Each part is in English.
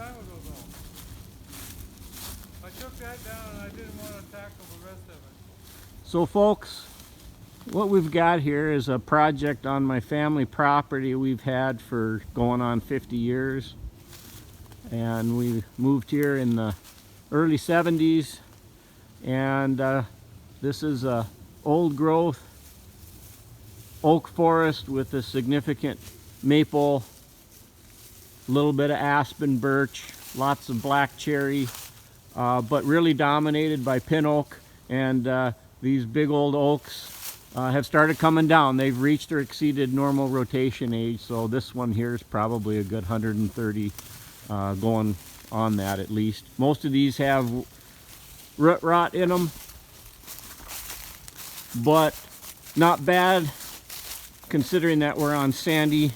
time ago though. I took that down and I didn't want to tackle the rest of it. So folks, what we've got here is a project on my family property we've had for going on 50 years. And we moved here in the early 70s. And this is a old growth oak forest with a significant maple, a little bit of aspen, birch, lots of black cherry, but really dominated by pin oak. And these big old oaks have started coming down. They've reached or exceeded normal rotation age, so this one here is probably a good 130 going on that at least. Most of these have root rot in them, but not bad considering that we're on sandy,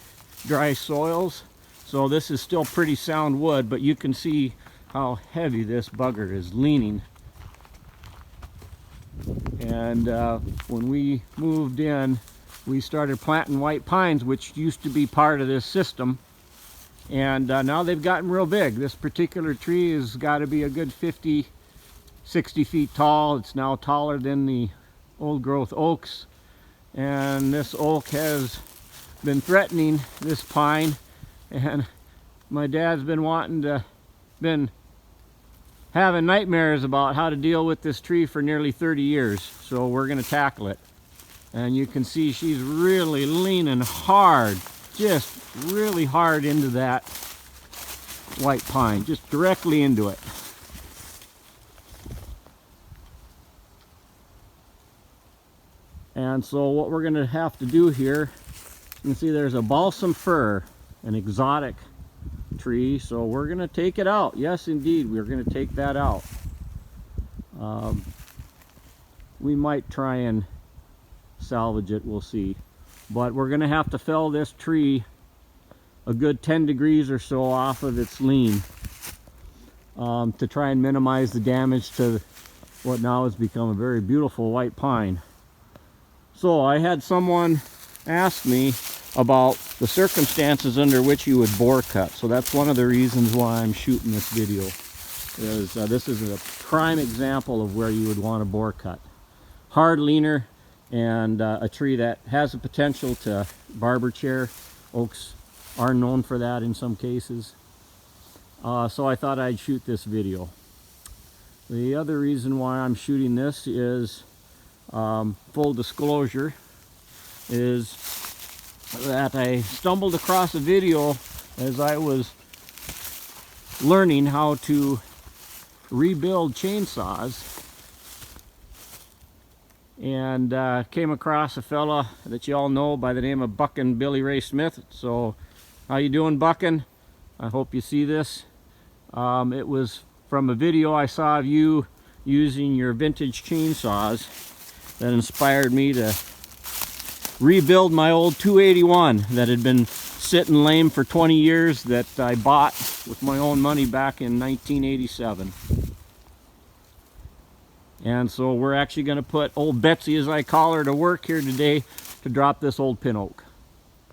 dry soils. So this is still pretty sound wood, but you can see how heavy this bugger is leaning. And when we moved in, we started planting white pines, which used to be part of this system. And now they've gotten real big. This particular tree has got to be a good 50, 60 feet tall. It's now taller than the old growth oaks. And this oak has been threatening this pine. And my dad's been having nightmares about how to deal with this tree for nearly 30 years. So we're going to tackle it. And you can see she's really leaning hard, just really hard into that white pine, just directly into it. And so what we're going to have to do here, you can see there's a balsam fir, an exotic tree, so we're going to take it out. Yes, indeed, we're going to take that out. We might try and salvage it, we'll see. But we're going to have to fell this tree a good 10 degrees or so off of its lean to try and minimize the damage to what now has become a very beautiful white pine. So I had someone ask me about the circumstances under which you would bore cut. So that's one of the reasons why I'm shooting this video. This is a prime example of where you would want to bore cut. Hard leaner and a tree that has the potential to barber chair. Oaks are known for that in some cases. So I thought I'd shoot this video. The other reason why I'm shooting this is full disclosure is that I stumbled across a video as I was learning how to rebuild chainsaws, and came across a fella that you all know by the name of Buckin' Billy Ray Smith. So how you doing, Buckin'? I hope you see this. It was from a video I saw of you using your vintage chainsaws that inspired me to rebuild my old 281 that had been sitting lame for 20 years that I bought with my own money back in 1987. And so we're actually going to put old Betsy, as I call her, to work here today to drop this old pin oak.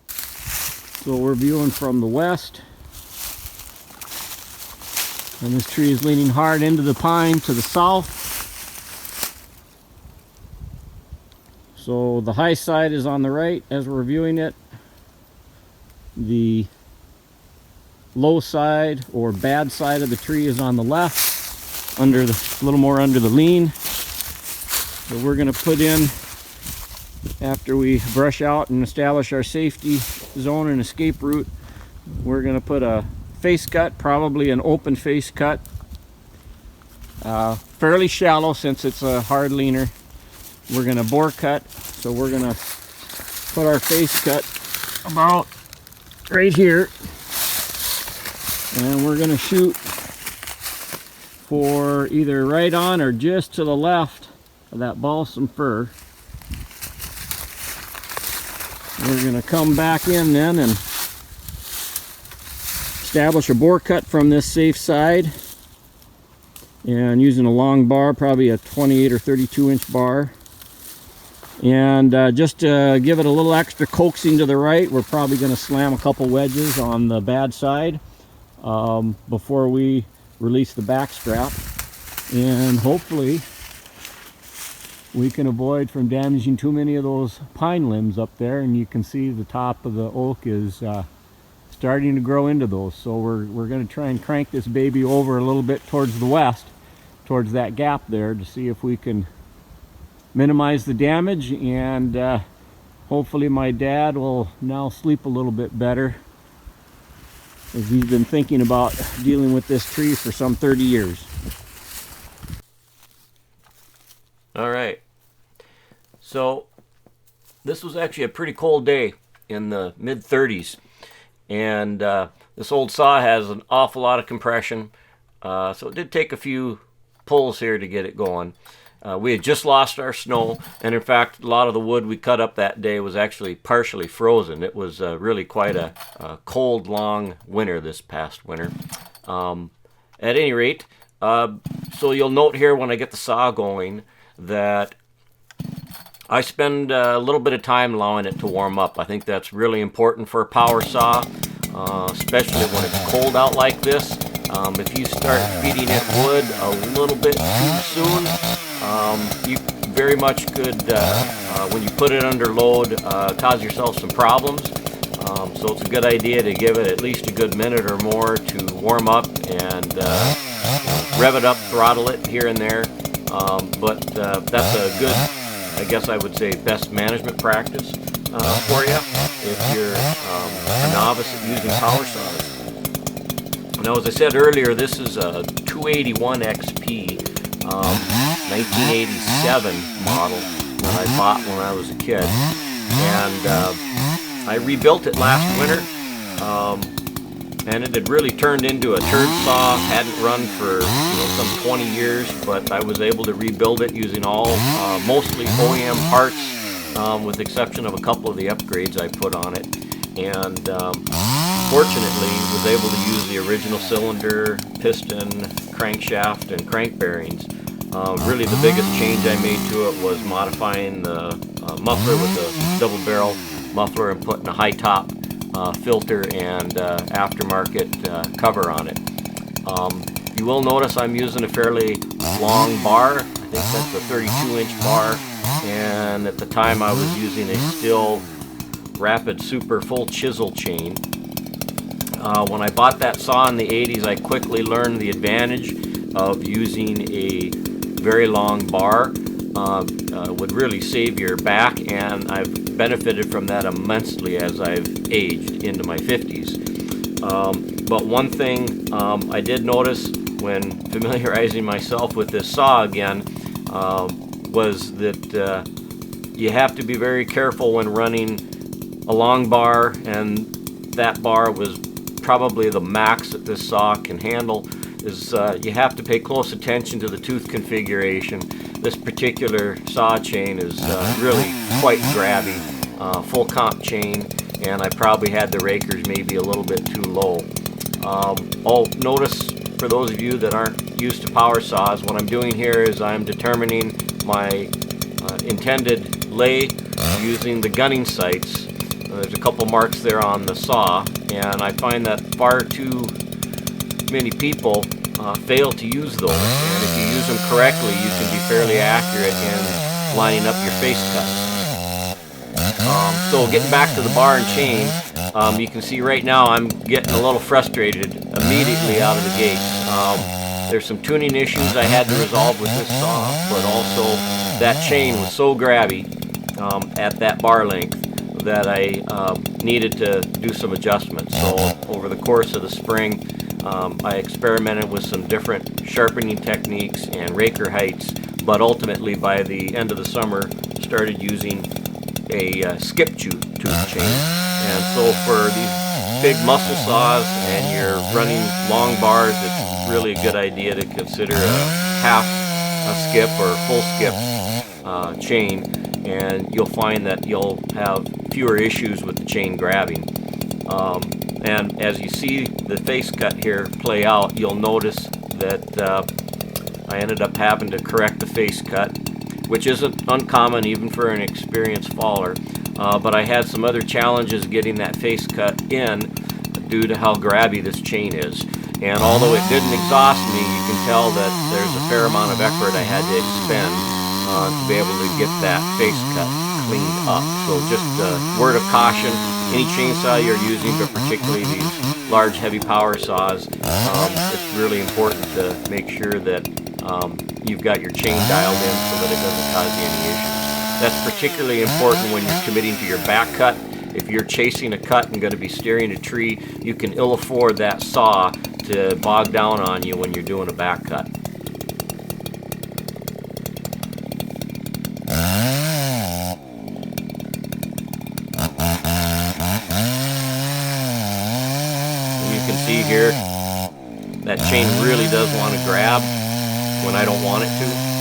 So we're viewing from the west, and this tree is leaning hard into the pine to the south. So the high side is on the right as we're viewing it. The low side or bad side of the tree is on the left, a little more under the lean. So we're going to put in, after we brush out and establish our safety zone and escape route, we're going to put a face cut, probably an open face cut, fairly shallow since it's a hard leaner. We're going to bore cut, so we're going to put our face cut about right here, and we're going to shoot for either right on or just to the left of that balsam fir. We're going to come back in then and establish a bore cut from this safe side, and using a long bar, probably a 28 or 32 inch bar. And just to give it a little extra coaxing to the right, we're probably going to slam a couple wedges on the bad side. before we release the back strap, and hopefully we can avoid from damaging too many of those pine limbs up there. And you can see the top of the oak is starting to grow into those. So we're going to try and crank this baby over a little bit towards the west, towards that gap there, to see if we can minimize the damage. And hopefully my dad will now sleep a little bit better, as he's been thinking about dealing with this tree for some 30 years. All right, so this was actually a pretty cold day in the mid-30s, and this old saw has an awful lot of compression, so it did take a few pulls here to get it going. We had just lost our snow, and in fact a lot of the wood we cut up that day was actually partially frozen. It was really quite a cold, long winter this past winter. At any rate, so you'll note here when I get the saw going that I spend a little bit of time allowing it to warm up. I think that's really important for a power saw, especially when it's cold out like this. If you start feeding it wood a little bit too soon, you very much could, when you put it under load, cause yourself some problems. So it's a good idea to give it at least a good minute or more to warm up, and rev it up, throttle it here and there. But that's a good, I guess I would say, best management practice for you if you're a novice at using power saws. Now, as I said earlier, this is a 281 XP 1987 model that I bought when I was a kid, and I rebuilt it last winter, and it had really turned into a turd saw. Hadn't run for some 20 years, but I was able to rebuild it using all mostly OEM parts, with the exception of a couple of the upgrades I put on it, and fortunately was able to use the original cylinder, piston, crankshaft, and crank bearings. Really the biggest change I made to it was modifying the muffler with a double barrel muffler and putting a high top filter and aftermarket cover on it. You will notice I'm using a fairly long bar. I think that's a 32-inch bar, and at the time I was using a Stihl Rapid Super full chisel chain. When I bought that saw in the 80s, I quickly learned the advantage of using a very long bar. Would really save your back, and I've benefited from that immensely as I've aged into my 50s. But one thing I did notice when familiarizing myself with this saw again was that you have to be very careful when running a long bar, and that bar was probably the max that this saw can handle. Is you have to pay close attention to the tooth configuration. This particular saw chain is really quite grabby, full comp chain, and I probably had the rakers maybe a little bit too low. Notice, for those of you that aren't used to power saws, what I'm doing here is I'm determining my intended lay using the gunning sights. There's a couple marks there on the saw, and I find that far too many people fail to use those, and if you use them correctly, you can be fairly accurate in lining up your face cuts. So getting back to the bar and chain, you can see right now I'm getting a little frustrated immediately out of the gate. There's some tuning issues I had to resolve with this saw, but also that chain was so grabby at that bar length that I needed to do some adjustments. So over the course of the spring, I experimented with some different sharpening techniques and raker heights, but ultimately by the end of the summer started using a skip tooth chain. And so for these big muscle saws and you're running long bars, it's really a good idea to consider a half a skip or full skip chain, and you'll find that you'll have fewer issues with the chain grabbing. And as you see the face cut here play out, you'll notice that I ended up having to correct the face cut, which isn't uncommon even for an experienced faller. But I had some other challenges getting that face cut in due to how grabby this chain is. And although it didn't exhaust me, you can tell that there's a fair amount of effort I had to expend to be able to get that face cut cleaned up. So just a word of caution, any chainsaw you're using, but particularly these large heavy power saws, it's really important to make sure that you've got your chain dialed in so that it doesn't cause you any issues. That's particularly important when you're committing to your back cut. If you're chasing a cut and going to be steering a tree, you can ill afford that saw to bog down on you when you're doing a back cut. And you can see here, that chain really does want to grab when I don't want it to.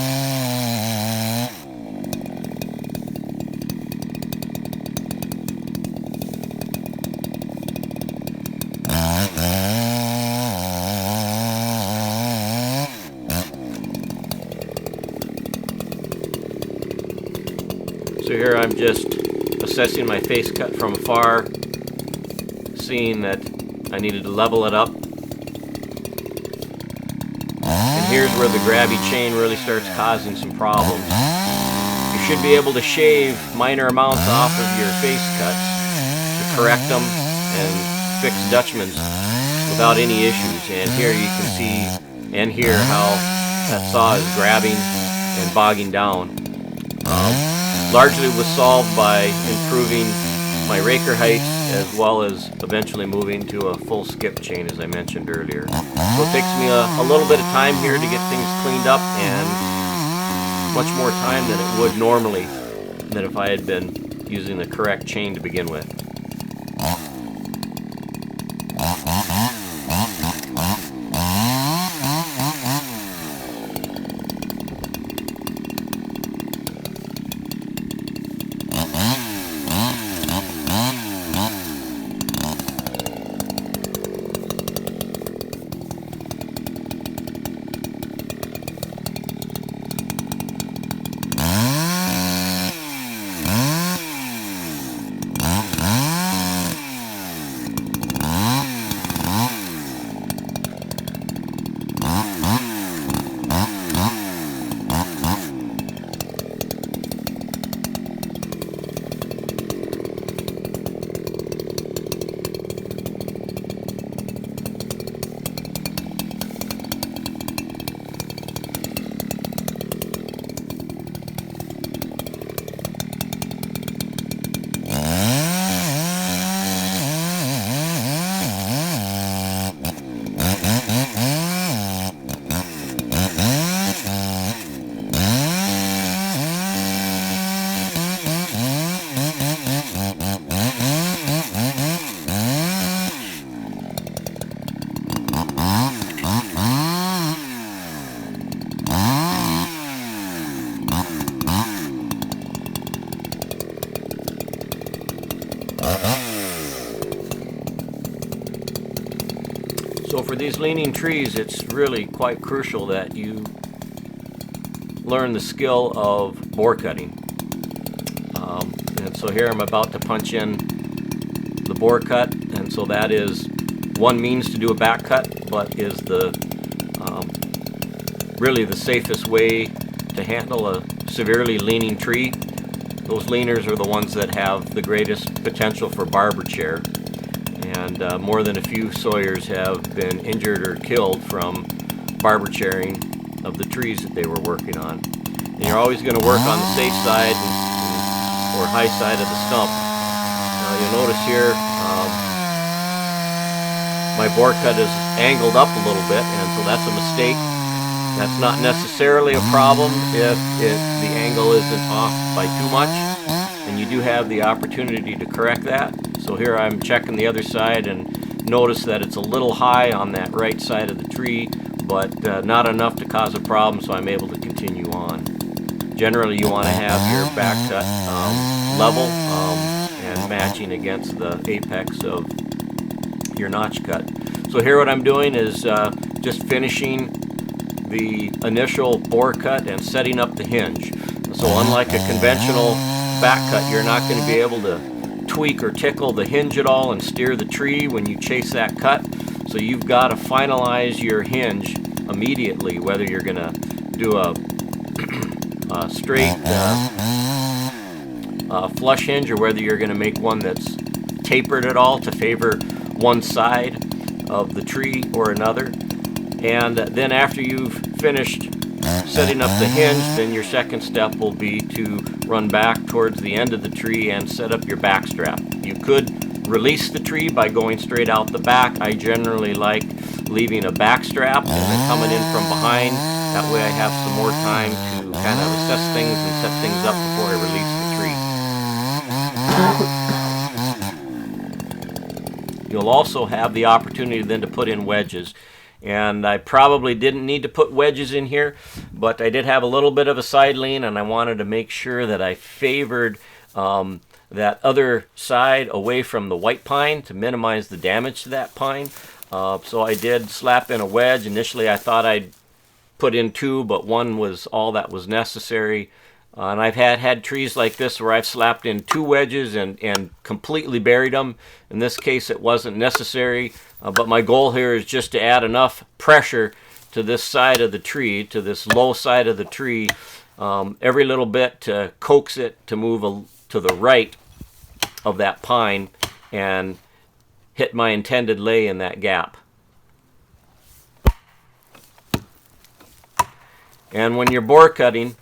So here I'm just assessing my face cut from afar, seeing that I needed to level it up. And here's where the grabby chain really starts causing some problems. You should be able to shave minor amounts off of your face cuts to correct them and fix Dutchmans without any issues. And here you can see and hear how that saw is grabbing and bogging down. Largely was solved by improving my raker height as well as eventually moving to a full skip chain, as I mentioned earlier. So it takes me a little bit of time here to get things cleaned up, and much more time than it would normally than if I had been using the correct chain to begin with. So for these leaning trees, it's really quite crucial that you learn the skill of bore cutting. And so here I'm about to punch in the bore cut, and so that is one means to do a back cut, but is the really the safest way to handle a severely leaning tree. Those leaners are the ones that have the greatest potential for barber chair. And more than a few sawyers have been injured or killed from barber chairing of the trees that they were working on. And you're always going to work on the safe side or high side of the stump. Now you'll notice here my bore cut is angled up a little bit, and so that's a mistake. That's not necessarily a problem if the angle isn't off by too much, and you do have the opportunity to correct that. So here I'm checking the other side and notice that it's a little high on that right side of the tree, but not enough to cause a problem, so I'm able to continue on. Generally you want to have your back cut level and matching against the apex of your notch cut. So here what I'm doing is just finishing the initial bore cut and setting up the hinge. So unlike a conventional back cut, you're not going to be able to tweak or tickle the hinge at all and steer the tree when you chase that cut. So you've got to finalize your hinge immediately, whether you're going to do a straight flush hinge or whether you're going to make one that's tapered at all to favor one side of the tree or another. And then after you've finished setting up the hinge, then your second step will be to run back towards the end of the tree and set up your back strap. You could release the tree by going straight out the back. I generally like leaving a back strap and then coming in from behind. That way I have some more time to kind of assess things and set things up before I release the tree. You'll also have the opportunity then to put in wedges. And I probably didn't need to put wedges in here, but I did have a little bit of a side lean, and I wanted to make sure that I favored that other side away from the white pine to minimize the damage to that pine. So I did slap in a wedge. Initially I thought I'd put in two, but one was all that was necessary. And I've had trees like this where I've slapped in two wedges and completely buried them. In this case it wasn't necessary, but my goal here is just to add enough pressure to this side of the tree, to this low side of the tree, every little bit to coax it to move to the right of that pine and hit my intended lay in that gap. And when you're bore cutting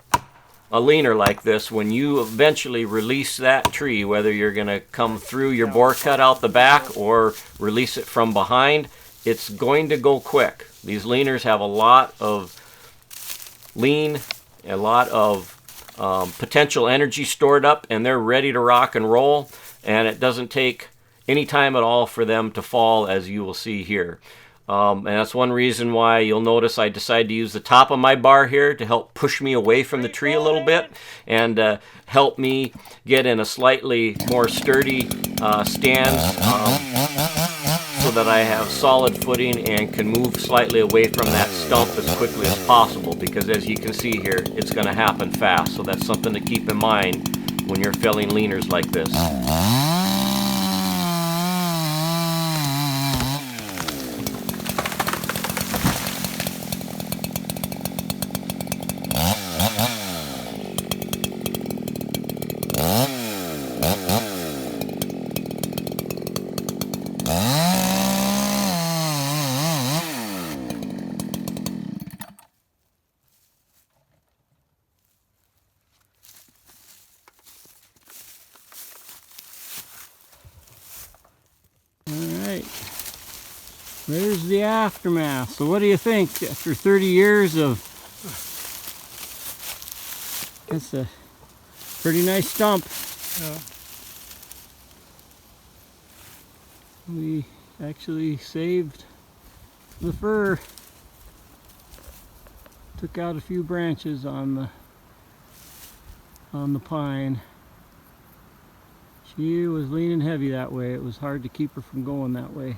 a leaner like this, when you eventually release that tree, whether you're going to come through your bore cut out the back or release it from behind, it's going to go quick. These leaners have a lot of lean, a lot of potential energy stored up, and they're ready to rock and roll, and it doesn't take any time at all for them to fall, as you will see here. And that's one reason why you'll notice I decided to use the top of my bar here to help push me away from the tree a little bit and help me get in a slightly more sturdy stance so that I have solid footing and can move slightly away from that stump as quickly as possible, because as you can see here, it's going to happen fast. So that's something to keep in mind when you're felling leaners like this. Alright, there's the aftermath. So what do you think after 30 years of, that's a pretty nice stump. Yeah. We actually saved the fir. Took out a few branches on the pine. She was leaning heavy that way. It was hard to keep her from going that way.